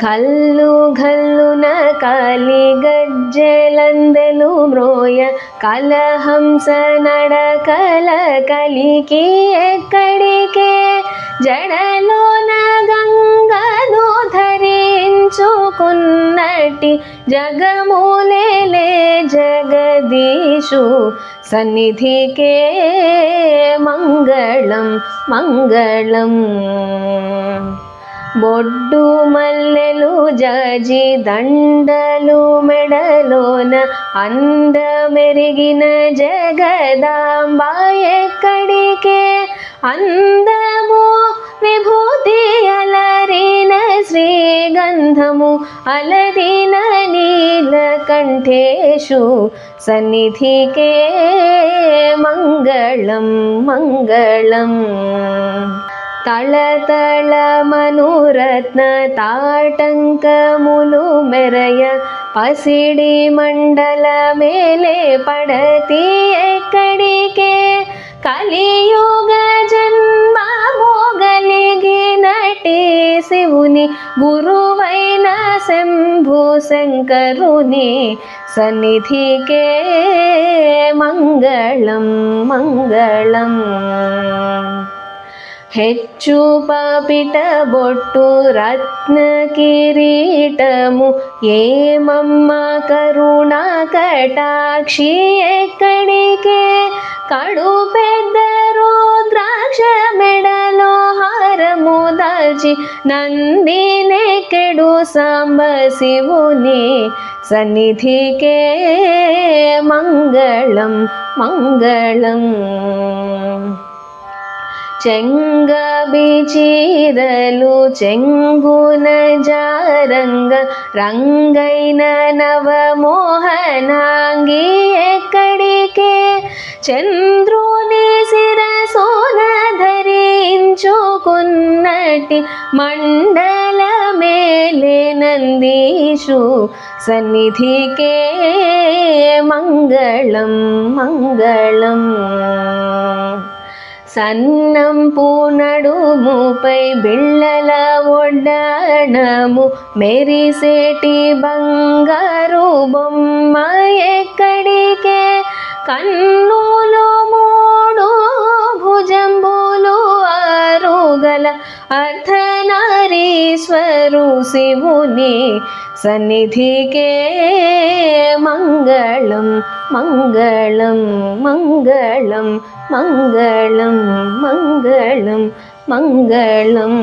ఘల్లు ఘల్లున కాలి గజ్జెలందెలు మ్రోయ కలహంస నడకల కలికి ఎక్కడికే జడలోన గంగను ధరించుకున్నట్టి జగములేలే జగదీశు సన్నిధికే మంగళం మంగళం. బొడ్డు మల్లెలు జాజి దండలు మెడలోన అందమెరిగిన జగదాంబ ఎక్కడికే అందము విభూతి అలరిన శ్రీగంధము అలరిన నీలకంఠేషు సన్నిధికే మంగళం మంగళం. తళతళ మనురత్న తాటంకములు మెరయ పసిడి మండల మేలే పడతి ఎక్కడికే కలియుగ జన్మ మోగలిగినటి శివుని గురువైన శంభు శంకరుని సన్నిధికే మంగళం మంగళం. ಹೆಚ್ಚು ಪಾಪಿಟ ಬೊಟ್ಟು ರತ್ನ ಕಿರೀಟము ఏమమ్మ కరుణా కటాక్షి ఎక్కడికే కడు పెద్ద రుద్రాక్ష మెడలో హారము దాల్చి నందినెక్కెడు సాంబ శివుని సన్నిధికే మంగళం మంగళం. చెంగబి చీరలు చెంగున జారంగ రంగైన నవమోహనాంగి ఎక్కడికే చంద్రుని శిరసోన ధరించుకున్నటి మండల మేలే నందీషు సన్నిధికే మంగళం మంగళం. సన్నంపు నడుముపై బిళ్ళల ఒడ్డాణము మెరిసేటి బంగారు బొమ్మ ఎక్కడికే కన్నులు మూడు భుజంబులు ఆరుగల అర్ధనారీశ్వరు శివుని సన్నిధికే మంగళం మంగళం మంగళం మంగళం మంగళం మంగళం.